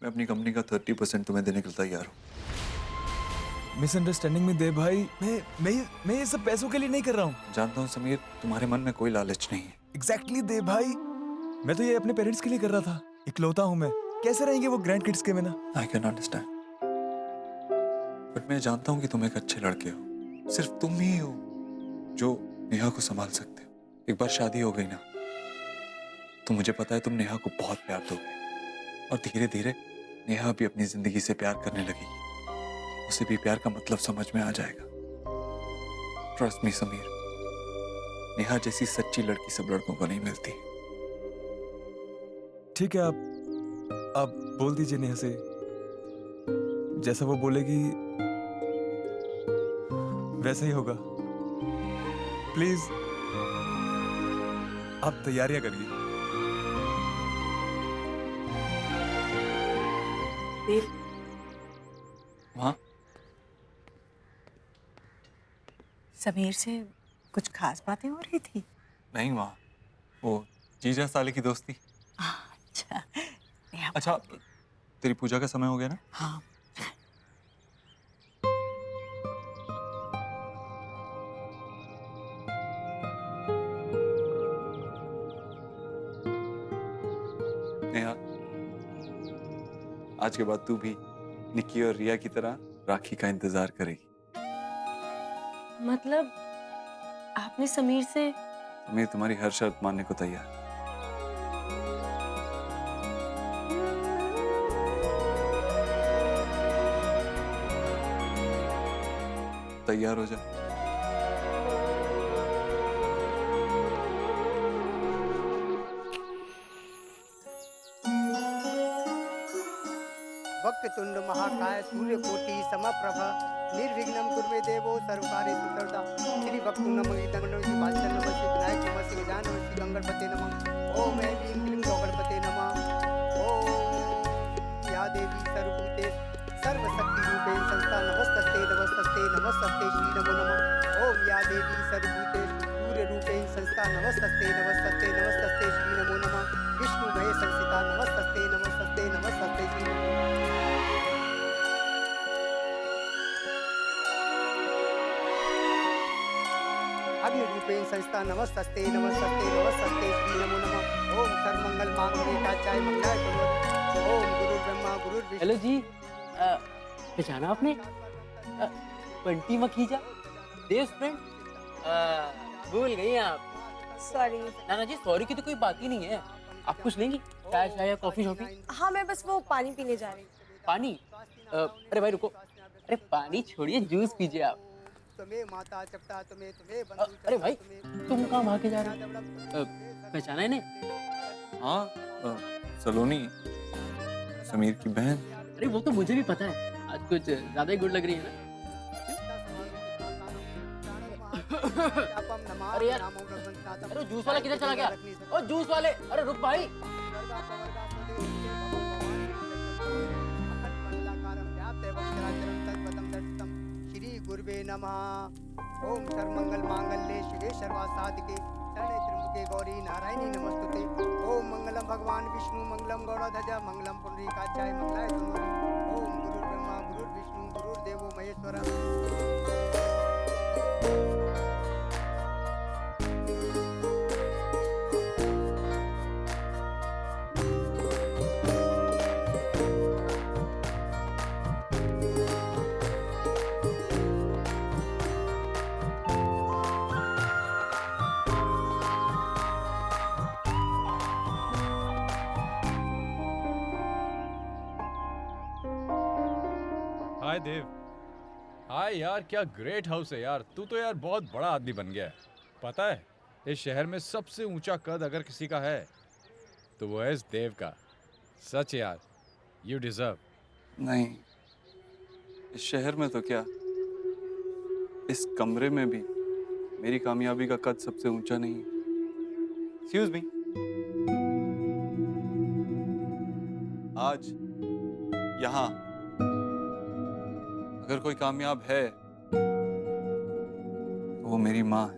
मैं अपनी कंपनी का 30% तुम्हें देने के लिए तैयार हूँ। मिसअंडरस्टैंडिंग में देव भाई, मैं ये सब पैसों के लिए नहीं कर रहा हूँ। जानता हूँ समीर, तुम्हारे मन में कोई लालच नहीं है। एग्जैक्टली देव भाई, मैं तो ये अपने पेरेंट्स के लिए कर रहा था। इकलौता हूँ मैं, कैसे रहेंगे वो ग्रैंड किड्स के बिना? आई कैन अंडरस्टैंड, बट मैं जानता हूँ कि तुम एक अच्छे लड़के हो। सिर्फ तुम ही हो जो नेहा को संभाल सकते हो। एक बार शादी हो गई ना, तो मुझे पता है तुम नेहा को बहुत प्यार दोगे, और धीरे धीरे नेहा भी अपनी जिंदगी से प्यार करने लगेगी। उसे भी प्यार का मतलब समझ में आ जाएगा। ट्रस्ट मी समीर, नेहा जैसी सच्ची लड़की सब लड़कों को नहीं मिलती। ठीक है, आप बोल दीजिए नेहा से, जैसा वो बोलेगी वैसा ही होगा। प्लीज आप तैयारियां करिए। देव, वहां समीर से कुछ खास बातें हो रही थी? नहीं, वहां वो जीजा साले की दोस्ती। अच्छा, नेहा अच्छा, बहुत- तेरी पूजा का समय हो गया ना? हाँ, नेहा, आज के बाद तू भी निक्की और रिया की तरह राखी का इंतजार करेगी। मतलब आपने समीर से? समीर तुम्हारी हर शर्त मानने को तैयार। तैयार हो जा। वक्रतुंड महाकाय सूर्यकोटि समप्रभ निर्विघ्नं कुरु देवो सर्वकार्येषु सर्वदा। श्री वक्रतुंड महाकाय विनायक नमः गजानन नमः गंगणपते नमः। ओम ऐं ह्रीं क्लीं गणपते नमः। ओम या देवी सर्वभूतेषु सर्वशक्तिरूपेण संस्था नमस्तस्ते नमस्तस्ते नमस्तस्ते श्री नमो नमः। ओम या देवी सर्वभूतेषु सूर्यरूपेण संस्था नमस्तस्ते नमस्तस्ते नमस्तस्ते श्री नमो नमः। विष्णुमय संस्थिता नमस्तस्ते नमस्तस्ते नमस्तस्ते श्री नमो नमः। अग्नि रूपेण संस्था नमस्तस्ते नमस्तस्ते नमस्तस्ते श्री नमो नमः। ओम सर्वमंगल मांगल्ये कात्याय मंगलाय तनोहरि। ओम गुरु ब्रह्मा गुरु विष्णु। हेलो जी, पहचाना आपने? बंटी मखीजा, देव फ्रेंड। भूल गई हैं आप। सॉरी। ना जी, सॉरी की तो कोई बात ही नहीं है। आप कुछ लेंगी? चाय चाय या कॉफी शॉफी? हाँ, मैं बस वो पानी पीने जा रही हूँ। पानी? अरे भाई रुको, अरे पानी छोड़िए, जूस पीजिए आप। तुम्हें माता चपटा तुम्हें तुम्हें बंधु अरे भाई, तुम्हें तुम कहाँ भागे जा रहे हो? पहचाना है नहीं? हाँ, सलोनी, समीर की बहन। अरे वो तो मुझे भी पता है, आज कुछ ज्यादा ही गुड लग रही है ना। अरे यार, अरे जूस वाला किधर चला गया? ओ जूस वाले, अरे रुक भाई। श्री गुरुवे नमः। ओम सर्वमंगल मांगल्ये शिवे सर्वासाधिके शरणे त्र्यंबके गौरी नारायणी नमस्तुते। ओम मंगलम भगवान विष्णु मंगलम गौड़ध्वज मंगलम पुंडरीकाक्षाय मंगलाय तनोहरि। ओम गुरु ब्रह्मा गुरु विष्णु गुरुर्देवो महेश्वरः। हाय देव। हाय यार, क्या ग्रेट हाउस है यार। तू तो यार बहुत बड़ा आदमी बन गया है। पता है, इस शहर में सबसे ऊंचा कद अगर किसी का है तो वो है इस देव का। सच यार, यू डिजर्व। नहीं, इस शहर में तो क्या, इस कमरे में भी मेरी कामयाबी का कद सबसे ऊंचा नहीं है। एक्सक्यूज मी, आज यहां अगर कोई कामयाब है तो वो मेरी माँ है।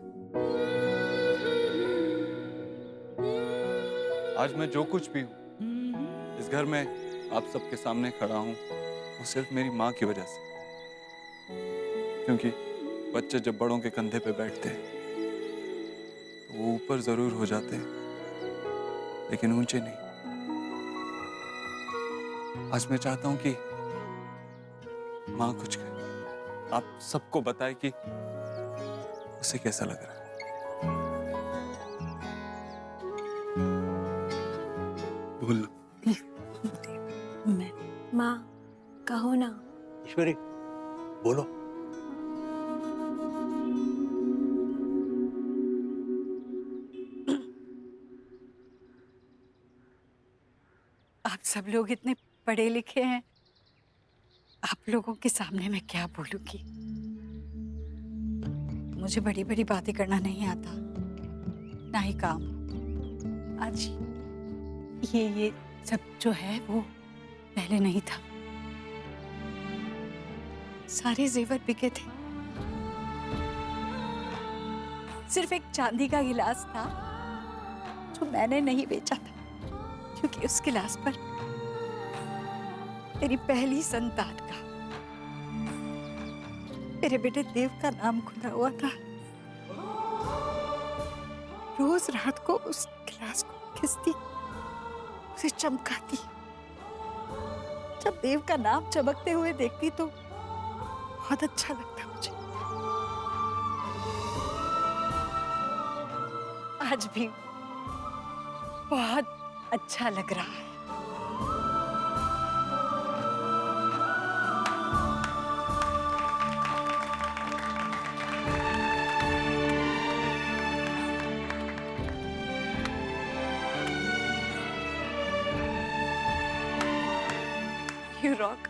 आज मैं जो कुछ भी हूं इस घर में, आप सबके सामने खड़ा हूं वो सिर्फ मेरी माँ की वजह से। क्योंकि बच्चे जब बड़ों के कंधे पे बैठते हैं तो वो ऊपर जरूर हो जाते हैं लेकिन ऊंचे नहीं। आज मैं चाहता हूं कि माँ कुछ कहे, आप सबको बताए कि उसे कैसा लग रहा है। बोल। मैं माँ कहो ना। ईश्वरी बोलो। आप सब लोग इतने पढ़े लिखे हैं, आप लोगों के सामने मैं क्या बोलूंगी। मुझे बड़ी बड़ी बातें करना नहीं आता, ना ही काम। आज ये सब जो है वो पहले नहीं था। सारे जेवर बिके थे, सिर्फ एक चांदी का गिलास था जो मैंने नहीं बेचा था, क्योंकि उस गिलास पर मेरी पहली संतान का, मेरे बेटे देव का नाम खुदा हुआ था। रोज रात को उस गिलास को घिसती, उसे चमकाती। जब देव का नाम चमकते हुए देखती तो बहुत अच्छा लगता मुझे। आज भी बहुत अच्छा लग रहा है। You rock.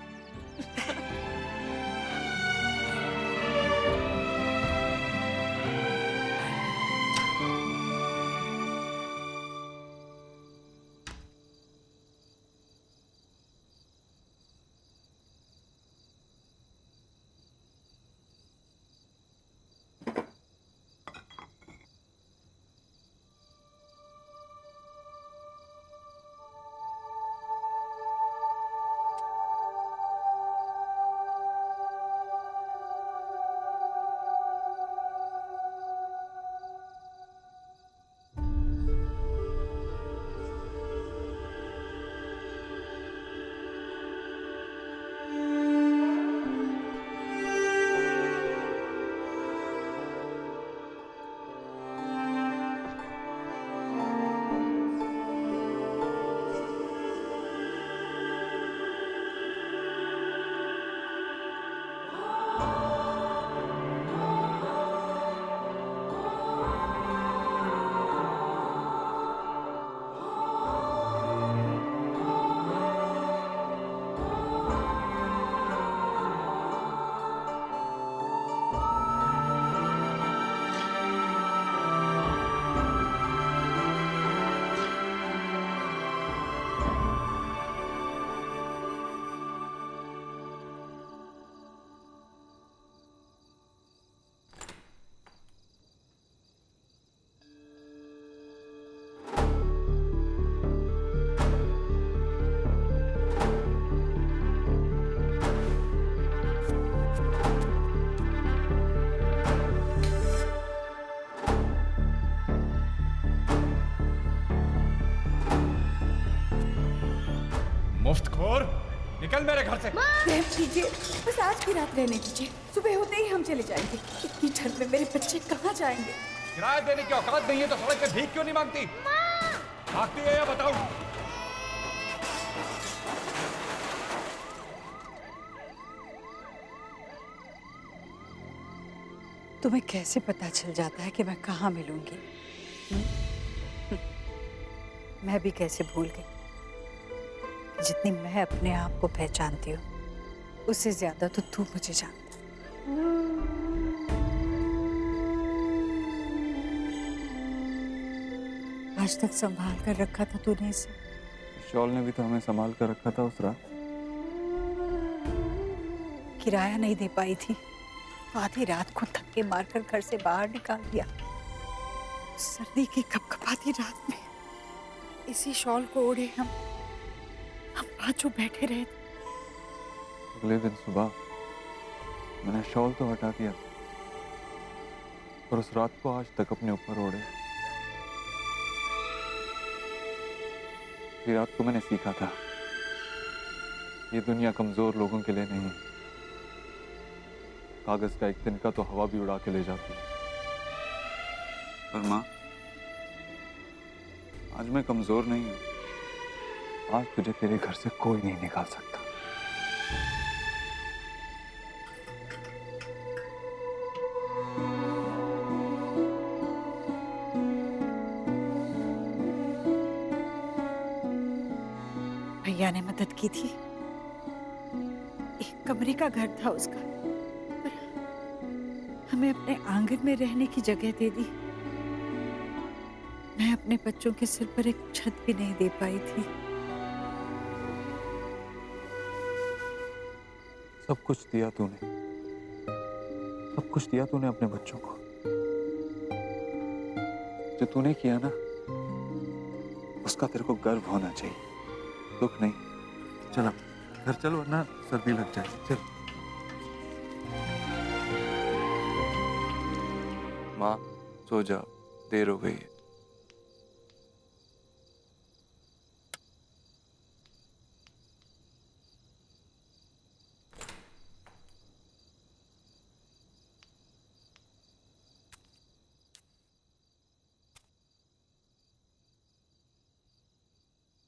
मुफ्तखोर, निकल मेरे घर से। रहम कीजिए, बस आज की रात रहने दीजिए, सुबह होते ही हम चले जाएंगे। इतनी ठंड में मेरे बच्चे कहाँ जाएंगे? किराया देने की औकात नहीं है तो सड़क पे भीख क्यों नहीं मांगती? भागती है या बताओ? तुम्हें कैसे पता चल जाता है कि मैं कहाँ मिलूंगी? मैं भी कैसे भूल गई। जितनी मैं अपने आप को पहचानती हूँ उससे ज्यादा तो तू मुझे जानती। आज तक संभाल कर रखा था तूने इसे। शॉल ने भी तो हमें संभाल कर रखा था उस रात। किराया नहीं दे पाई थी, आधी रात को धक्के मारकर घर से बाहर निकाल दिया। सर्दी की कपकपाती रात में इसी शॉल को ओढ़े हम हम आज जो बैठे रहे थे, अगले दिन सुबह मैंने शॉल तो हटा दिया, पर उस रात को आज तक अपने ऊपर ओढ़े। ये रात को मैंने सीखा था, ये दुनिया कमजोर लोगों के लिए नहीं है। कागज का एक तिनका तो हवा भी उड़ा के ले जाती है। पर माँ, आज मैं कमजोर नहीं हूं। आज तुझे तेरे घर से कोई नहीं निकाल सकता। भैया ने मदद की थी। एक कमरे का घर था उसका, पर हमें अपने आंगन में रहने की जगह दे दी। मैं अपने बच्चों के सिर पर एक छत भी नहीं दे पाई थी। सब कुछ दिया तूने, सब कुछ दिया तूने अपने बच्चों को। जो तूने किया ना, उसका तेरे को गर्व होना चाहिए, दुख नहीं। चल अब घर चल, वरना सर्दी लग जाएगी। चल। माँ सो जा, देर हो गई है।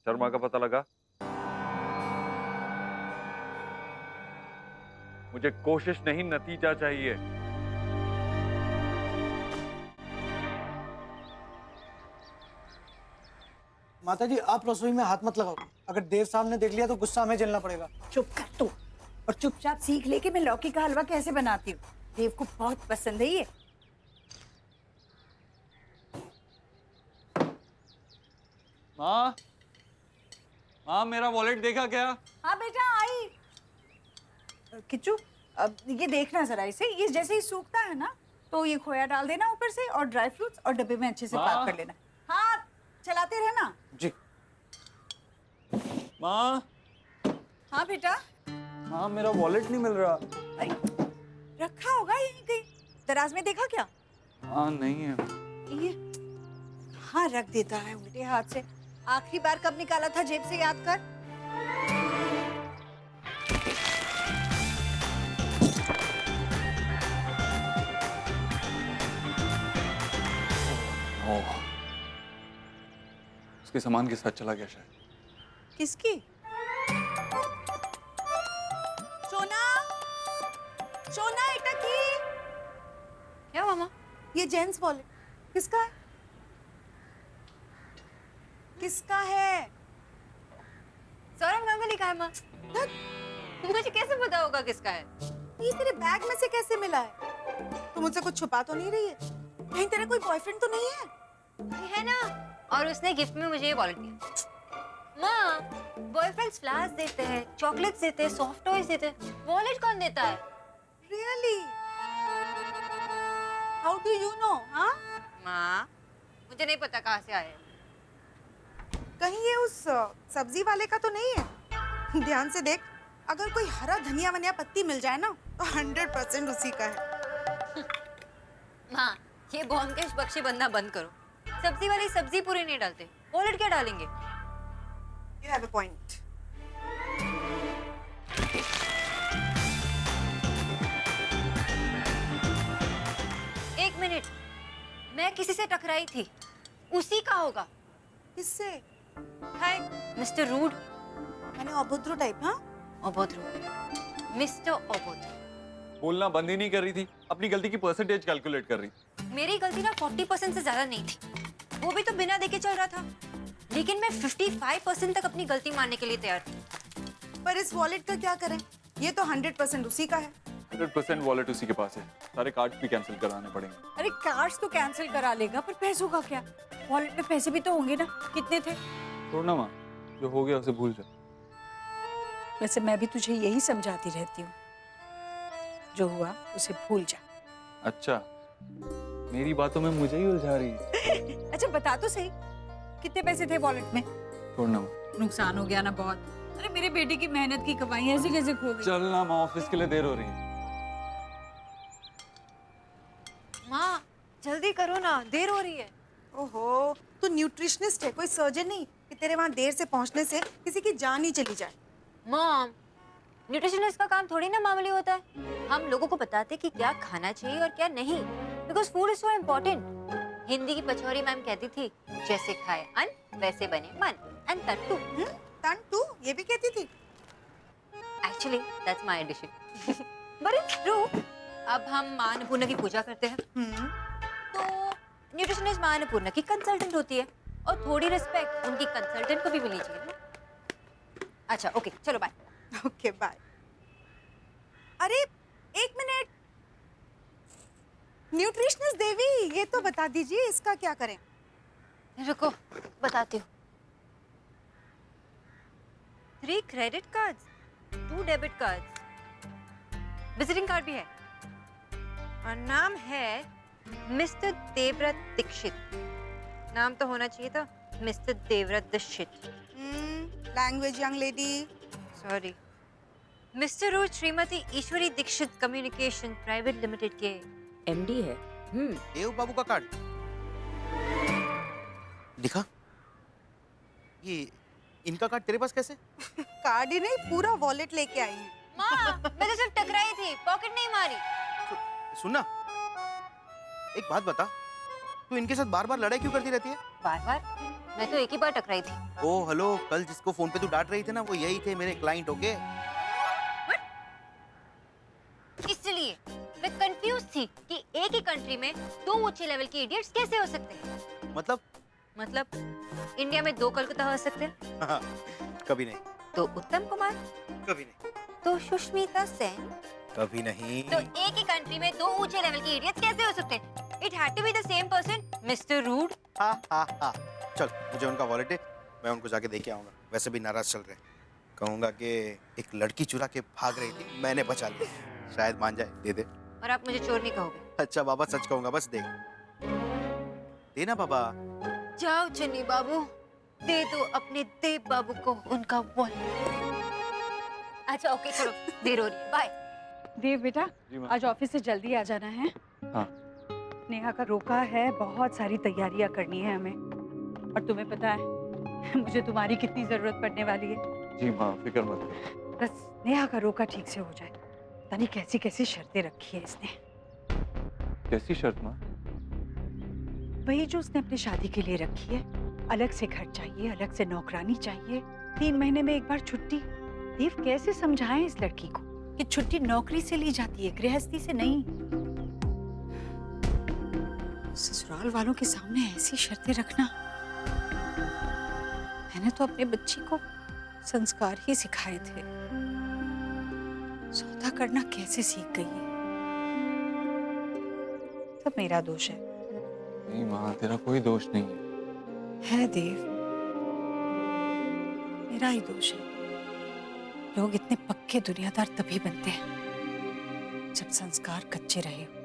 शर्मा का पता लगा? मुझे कोशिश नहीं, नतीजा चाहिए। माता जी, आप रसोई में हाथ मत लगाओ। अगर देव साहब ने देख लिया तो गुस्सा हमें झेलना पड़ेगा। चुप कर तू, और चुपचाप सीख ले कि मैं लौकी का हलवा कैसे बनाती हूँ। देव को बहुत पसंद है ये। माँ, माँ मेरा वॉलेट देखा क्या? हाँ बेटा आई। किच्चू, अब ये देखना जरा इसे, ये जैसे ही सूखता है ना तो ये खोया डाल देना ऊपर से, और ड्राई फ्रूट्स, और डब्बे में अच्छे से पैक कर लेना। हाँ चलाते रहना जी। माँ। हाँ बेटा। माँ मेरा वॉलेट नहीं मिल रहा। अरे रखा होगा यहीं कहीं, दराज में देखा क्या? हाँ नहीं है। ये हाँ रख देता है उल्टे हाथ से। आखिरी बार कब निकाला था जेब से, याद कर। ओह, उसके सामान के साथ चला गया शायद। किसकी? सोना, सोना इटा की। क्या मामा? ये जेंट्स वॉलेट किसका है? किसका है? सौरभ गांगुली का है माँ। मुझे कैसे पता होगा किसका है? ये तेरे बैग में से कैसे मिला है? तू मुझसे कुछ छुपा तो नहीं रही है? कहीं तेरा कोई बॉयफ्रेंड तो नहीं है? है ना, और उसने गिफ्ट में मुझे ये वॉलेट दिया। माँ, बॉयफ्रेंड्स फ्लावर्स देते हैं, चॉकलेट्स देते हैं, सॉफ्ट टॉयज देते हैं, वॉलेट कौन देता है? Really? How do you know? हाँ? माँ, मुझे नहीं पता कहाँ से आए। कहीं ये उस सब्जी वाले का तो नहीं है? ध्यान से देख, अगर कोई हरा धनिया वनिया पत्ती मिल जाए ना तो 100% उसी का है। माँ, ये भोंकेश बख्शी बनना बंद करो। सब्जी वाली सब्जी पूरी नहीं डालते, वॉलेट क्या डालेंगे? You have a point. एक मिनट, मैं किसी से टकराई थी, उसी का होगा। किससे? Hi mister Rude. मैंने अभद्र टाइप। हाँ, अभद्र, मिस्टर अभद्र। बोलना बंद ही नहीं कर रही थी, अपनी गलती की परसेंटेज कैलकुलेट कर रही। मेरी गलती ना 40% से ज्यादा नहीं थी, वो भी तो बिना देखे चल रहा था, लेकिन मैं 55% तक अपनी गलती मानने के लिए तैयार थी। पर इस वॉलेट का क्या करें? ये तो 100% उसी का है। 100% वॉलेट उसी के पास है, सारे कार्ड भी कैंसिल कराने पड़ेंगे। अरे कार्ड्स तो कैंसिल करा लेगा, पर पैसों का क्या? वॉलेट में पैसे भी तो होंगे ना। कितने थे? छोड़ना माँ, जो हो गया उसे भूल जा। वैसे मैं भी तुझे यही समझाती रहती हूँ, जो हुआ उसे भूल जा। अच्छा, मेरी बातों में मुझे ही उलझा रही है। अच्छा बता तो सही, कितने पैसे थे वॉलेट में? छोड़ना माँ। नुकसान हो गया ना बहुत। अरे मेरे बेटे की मेहनत की कमाई ऐसे कैसे खो गई? चलना माँ, ऑफिस के लिए देर हो रही है। माँ जल्दी करो ना, देर हो रही है। ओहो, तू न्यूट्रिशनिस्ट है, कोई सर्जन नहीं कि तेरे वहां देर से पहुंचने से किसी की जान ही चली जाए। मॉम, न्यूट्रिशनिस्ट का काम थोड़ी ना मामूली होता है। हम लोगों को बताते कि क्या खाना चाहिए और क्या नहीं, because food is so important. Hindi की पछौरी मैम कहती थी, जैसे खाए अन्न वैसे बने मन, एंड तट्टू। तू ये भी कहती थी? Actually that's my addition. But it's true. अब हम माँ अन्नपूर्णा की पूजा करते हैं, तो न्यूट्रिशनिस्ट माँ अन्नपूर्णा की कंसल्टेंट होती है, और थोड़ी रिस्पेक्ट उनकी कंसल्टेंट को भी मिलनी चाहिए ना। अच्छा ओके, चलो बाय। Okay bye. अरे एक मिनट, न्यूट्रिशनिस्ट देवी, ये तो बता दीजिए इसका क्या करें? रुको बताती हूँ। 3 credit cards, 2 debit cards, visiting card भी है, और नाम है मिस्टर देवव्रत दीक्षित। नाम तो होना चाहिए था mister Devvrat Dikshit. Language young lady. Sorry. Mister और Shrimati Ishwari Dikshit communication private limited के एमडी है। देव बाबू का कार्ड दिखा। ये इनका कार्ड तेरे पास कैसे? कार्ड ही नहीं, पूरा वॉलेट लेके आई है। माँ, मैं तो सिर्फ टकराई थी, पॉकेट नहीं मारी। सुनना, एक बात बता, तू इनके साथ बार बार लड़ाई क्यों करती रहती है? बार बार? मैं तो एक ही बार टकराई थी। ओ हेलो, कल जिसको फोन पे तू डांट रही थी ना, वो यही थे मेरे क्लाइंट। ओके, इसलिए मैं कंफ्यूज थी कि एक ही कंट्री में 2 ऊंचे लेवल के इडियट्स कैसे हो सकते हैं। मतलब इंडिया में 2 कोलकाता हो सकते हैं? कभी नहीं। तो उत्तम कुमार? कभी नहीं। तो सुष्मिता सेन? कभी नहीं। तो एक ही कंट्री में 2 ऊंचे लेवल के इडियट्स कैसे हो सकते हैं? It had to be the same person, mister Rude. हाँ। चल, मुझे उनका वॉलेट है, मैं उनको जाके देके आऊंगा। वैसे भी नाराज चल रहे हैं, कहूंगा कि एक लड़की चुरा के भाग रही थी, मैंने बचा लिया, शायद मान जाए, दे दे। और आप मुझे चोर नहीं कहोगे? अच्छा बाबा, सच कहूंगा, बस दे देना बाबा। जाओ चन्नी बाबू, दे दो अपने देव बाबू को उनका वॉलेट। अच्छा ओके, चलो देर हो रही है, बाय। देव बेटा, जी माँ। आज ऑफिस से जल्दी आ जाना है। हाँ। नेहा का रोका है, बहुत सारी तैयारियां करनी है हमें, और तुम्हें पता है मुझे तुम्हारी कितनी जरूरत पड़ने वाली है। जी माँ, फिक्र मत करो। बस नेहा का रोका ठीक से हो जाए। पता नहीं कैसी कैसी शर्तें रखी है इसने। कैसी शर्त माँ? वही जो उसने अपनी शादी के लिए रखी है। अलग से घर चाहिए, अलग से नौकरानी चाहिए, 3 महीने में एक बार छुट्टी। देव कैसे समझाएं इस लड़की को कि छुट्टी नौकरी से ली जाती है, गृहस्थी से नहीं। ससुराल वालों के सामने ऐसी शर्तें रखना। मैंने तो अपने बच्ची को संस्कार ही सिखाए थे, सौदा करना कैसे सीख गई है। सब मेरा दोष है। नहीं माँ, तेरा कोई दोष नहीं है। देव, मेरा ही दोष है। लोग इतने पक्के दुनियादार तभी बनते हैं जब संस्कार कच्चे रहे हो।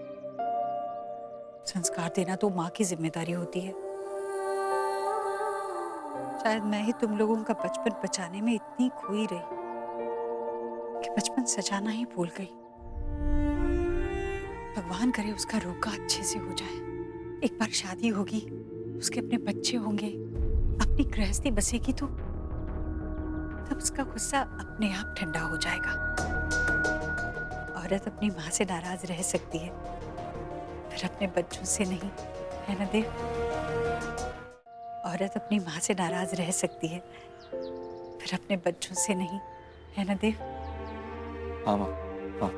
संस्कार देना तो माँ की जिम्मेदारी होती है। शायद मैं ही तुम लोगों का बचपन बचाने में इतनी खोई रही कि बचपन सजाना ही भूल गई। भगवान करे उसका रोका अच्छे से हो जाए। एक बार शादी होगी, उसके अपने बच्चे होंगे, अपनी गृहस्थी बसेगी, तो तब उसका गुस्सा अपने आप ठंडा हो जाएगा। औरत अपनी माँ से नाराज रह सकती है, फिर अपने बच्चों से नहीं, है ना देव? औरत अपनी माँ से नाराज रह सकती है, फिर अपने बच्चों से नहीं, है ना देव? हाँ माँ, हाँ।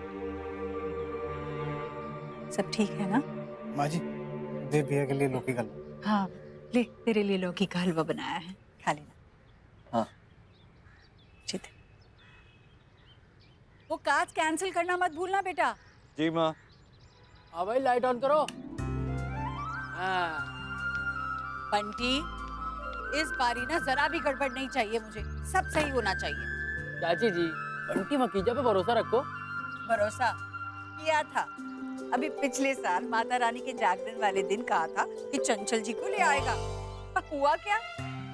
सब ठीक है ना? माँ जी, देव भैया के लिए लौकी का हलवा। हाँ, ले, तेरे लिए लौकी का हलवा बनाया है, खा लेना। हाँ। ठीक है। वो काज कैंसिल करना मत भूलना बेटा। जी माँ। हाँ भाई, लाइट ऑन करो। हाँ। बंटी, इस बारी ना जरा भी गड़बड़ नहीं चाहिए मुझे, सब सही होना चाहिए। चाची जी, बंटी मकीजा पे भरोसा रखो। भरोसा किया था। अभी पिछले साल माता रानी के जागरण वाले दिन कहा था कि चंचल जी को ले आएगा। हुआ क्या?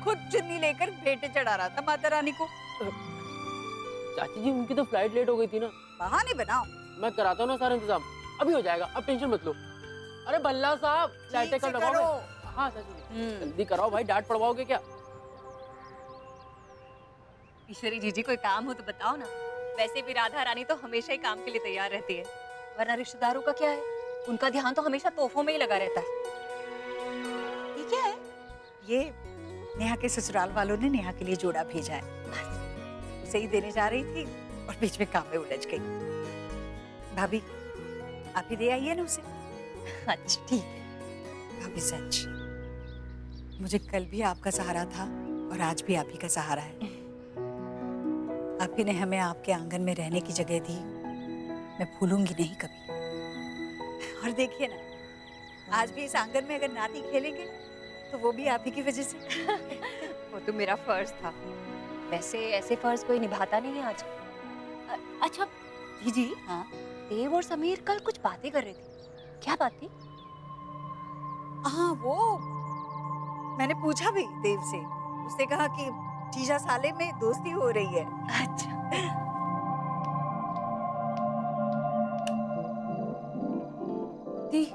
खुद चुन्नी लेकर भेंटे चढ़ा रहा था माता रानी को। चाची जी उनकी तो फ्लाइट लेट हो गई थी ना। बहाने बनाओ। मैं कराता हूँ ना सारा इंतजाम, अभी हो जाएगा, अब टेंशन मत लो। अरे भल्ला साहब लाइटें ठीक कर से लगाओगे? करो। हाँ चाची जी जल्दी कराओ भाई, डांट पड़वाओगे क्या? ईश्वरी जीजी कोई काम हो तो बताओ ना। वैसे भी राधा रानी तो हमेशा ही काम के लिए तैयार रहती है, वरना रिश्तेदारों का क्या है, उनका ध्यान तो हमेशा तोहफों में ही लगा रहता है। ये क्या है? ये नेहा के ससुराल वालों ने नेहा के लिए जोड़ा भेजा है। उसे ही देने जा रही थी और बीच में काम में उलझ गई। भाभी आप ही दे आइए ना उसे। अच्छा ठीक है। भाभी सच, मुझे कल भी आपका सहारा था और आज भी आप ही का सहारा है। आप ही ने हमें आपके आंगन में रहने की जगह दी, मैं भूलूंगी नहीं कभी। और देखिए ना, आज भी इस आंगन में अगर नाती खेलेंगे तो वो भी आप ही की वजह से। वो तो मेरा फर्ज था, वैसे ऐसे फर्ज कोई निभाता नहीं है आज। अच्छा जीजी, हाँ देव और समीर कल कुछ बातें कर रहे थे, क्या बात थी? हाँ, वो मैंने पूछा भी देव से, उसने कहा कि जीजा साले में दोस्ती हो रही है। अच्छा दी,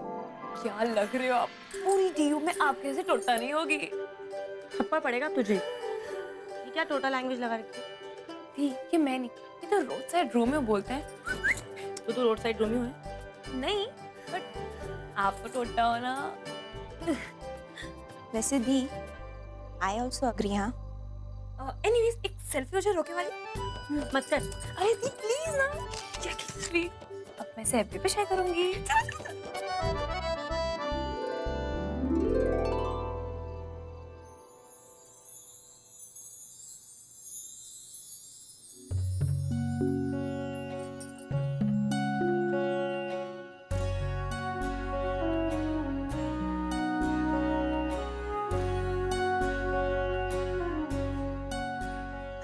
क्या लग रहे हो आप? पूरी डीयू में आपके से टोटा नहीं होगी। थप्पड़ पड़ेगा तुझे। ये क्या टोटल लैंग्वेज लगा रखी है? दी, ये मैं नहीं, ये तो रोड साइड रोमियो बोलते हैं। तो तू रोड साइड रोमियो है? नहीं, बट आप तो टोटा हो ना। वैसे दी, आई ऑल्सो अग्री। हाँ एनीवेज, एक सेल्फी हो जाए रोके वाली। मत कर। अरे दी प्लीज ना, क्या स्वीट। अब मैं से पे शेयर करूंगी।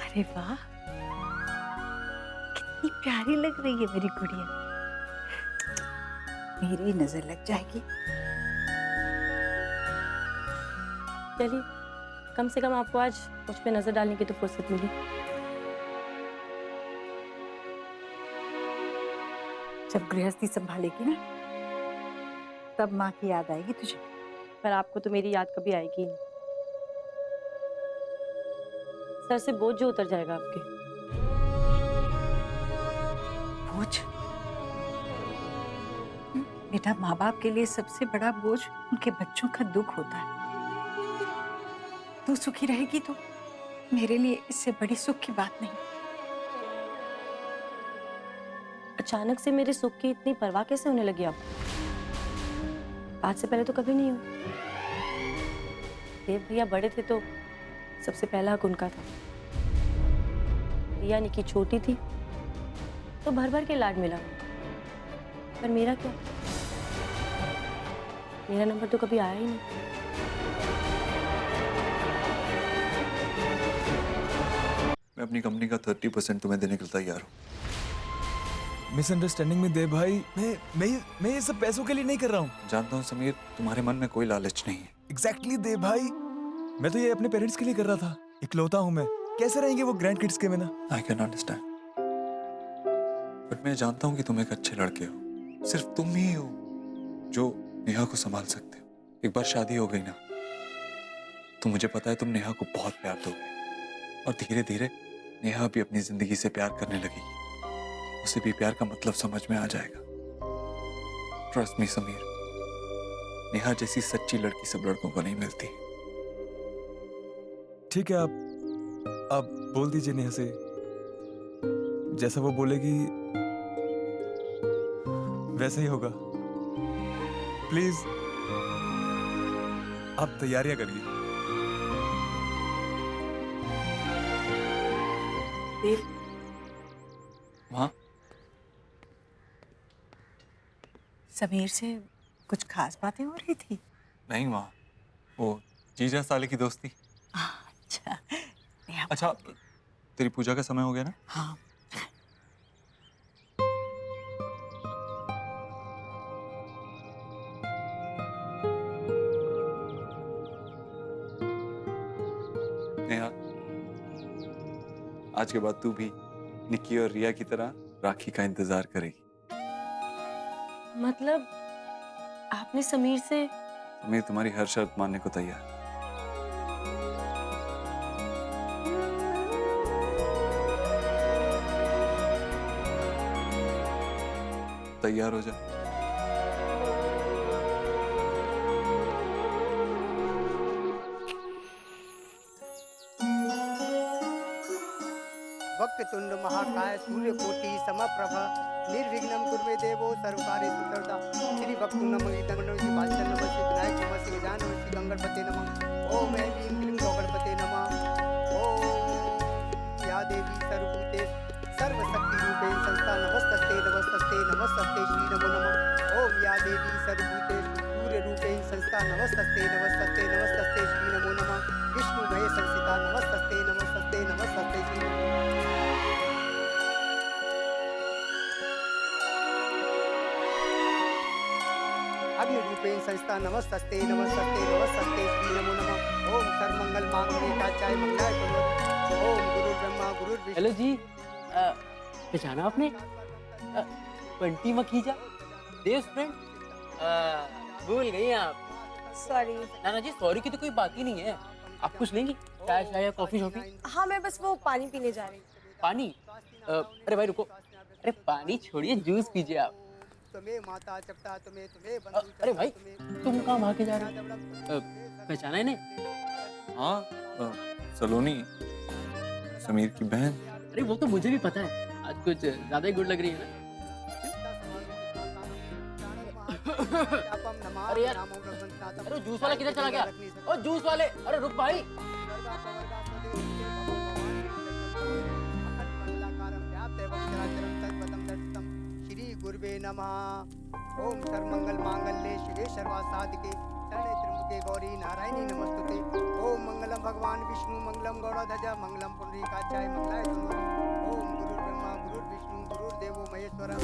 अरे वाह, कितनी प्यारी लग रही है मेरी गुड़िया। मेरी नजर लग जाएगी। चलिए, कम से कम आपको आज मुझ पे नजर डालने की तो फुर्सत मिली। जब गृहस्थी संभालेगी ना, तब माँ की याद आएगी तुझे। पर आपको तो मेरी याद कभी आएगी ही नहीं। सर से बोझ जो उतर जाएगा आपके। बोझ? बेटा, माँ बाप के लिए सबसे बड़ा बोझ उनके बच्चों का दुख होता है। तू सुखी रहेगी तो मेरे लिए इससे बड़ी सुख की बात नहीं। अचानक से मेरे सुख की इतनी परवाह कैसे होने लगी आपको? आज से पहले तो कभी नहीं हुई। देव भैया बड़े थे तो सबसे पहला हक उनका था। रिया निकी छोटी थी तो भर भर के लाड मिला, पर मेरा क्या? मेरा नंबर तो कभी आया ही नहीं। मैं अपनी कंपनी का 30% तुम्हें देने के लिए तैयार हूँ। मिसअंडरस्टैंडिंग में देव भाई, मैं ये सब पैसों के लिए नहीं कर रहा हूँ। जानता हूँ समीर, तुम्हारे मन में कोई लालच नहीं है। एग्जैक्टली देव भाई, मैं तो ये अपने पेरेंट्स के लिए कर रहा था। इकलौता हूँ मैं, कैसे रहेंगे वो ग्रैंड किड्स के बिना? आई कैन अंडरस्टैंड, बट मैं जानता हूँ कि तुम एक अच्छे लड़के हो। सिर्फ तुम ही हो जो नेहा को संभाल सकते हो। एक बार शादी हो गई ना, तो मुझे पता है तुम नेहा को बहुत प्यार दोगे, और धीरे धीरे नेहा भी अपनी जिंदगी से प्यार करने लगेगी। उसे भी प्यार का मतलब समझ में आ जाएगा। ट्रस्ट मी समीर, नेहा जैसी सच्ची लड़की सब लड़कों को नहीं मिलती। ठीक है, आप बोल दीजिए नेहा से, जैसा वो बोलेगी वैसा ही होगा। प्लीज आप तैयारियां करिए। देव, हाँ, समीर से कुछ खास बातें हो रही थी? नहीं माँ, वो जीजा साले की दोस्ती। अच्छा, नेहा अच्छा, तेरी पूजा का समय हो गया ना? हाँ, नेहा, आज के बाद तू भी निक्की और रिया की तरह राखी का इंतजार करेगी। मतलब आपने समीर से? समीर तुम्हारी हर शर्त मानने को तैयार है। तैयार हो जा। वक्रतुंड महाकाय सूर्यकोटि समप्रभ निर्विघ्नं कुरु मे देवो सर्वकार्येषु सर्वदा श्री वक्रतुंड महाकाय नमः श्री विनायक नमः श्री गजानन नमः श्री गंगणपते नमः ओम ऐं ह्रीं क्लीं गौगणपते नमः ओम या देवी सर्वभूतेषु सर्वशक्तिरूपेण संस्था नमस्तस्ते नमस्तस्ते नमस्तस्ते श्री नमो नमः ओम या देवी सर्वभूतेषु सूर्यरूपेण संस्था नमस्तस्ते नमस्तस्ते नमस्तस्ते श्री नमो नमः विष्णुमय संस्थिता नमस्तस्ते नमस्तस्ते नमस्तस्ते श्री नमो अग्निरूपेण संस्था नमस्तस्ते नमस्तस्ते नमस्तस्ते श्री नमो नमः ओम सर्वमंगल मांगल्ये काचाय मंगलाय तनोहरि ओम गुरु ब्रह्मा गुरु विष्णु। हेलो जी, पहचाना आपने? बंटी मखीजा, देव फ्रेंड। भूल गई आप। सॉरी। ना जी, सॉरी की तो कोई बात ही नहीं है। आप कुछ लेंगी? चाय शाय या कॉफी शॉफी? हाँ, मैं बस वो पानी पीने जा रही हूँ। पानी? अरे भाई रुको, अरे पानी छोड़िए, जूस पीजिए आप। तुम्हें माता चपटा तुम्हें अरे भाई, तुम कहाँ भाग के जा रहे हो? पहचाना इन्हें? हाँ, सलोनी, समीर की बहन। अरे वो तो मुझे भी पता है, आज कुछ ज्यादा ही गुड लग रही है ना। अरे यार, अरे जूस वाला किधर चला गया? ओ जूस वाले, अरे रुक भाई। श्री गुरुवे नमः ओम सर्वमंगल मांगल्ये शिवे सर्वासाधिके शरणे त्र्यंबके गौरी नारायणी नमस्तुते ओम मंगलम भगवान विष्णु मंगलम गौड़ध्वजा मंगलम पुंडरीकाक्षाय मंगलाय तनोहरि ओम गुरुर्ब्रह्मा गुरुर्विष्णु गुरुर्देवो महेश्वरः।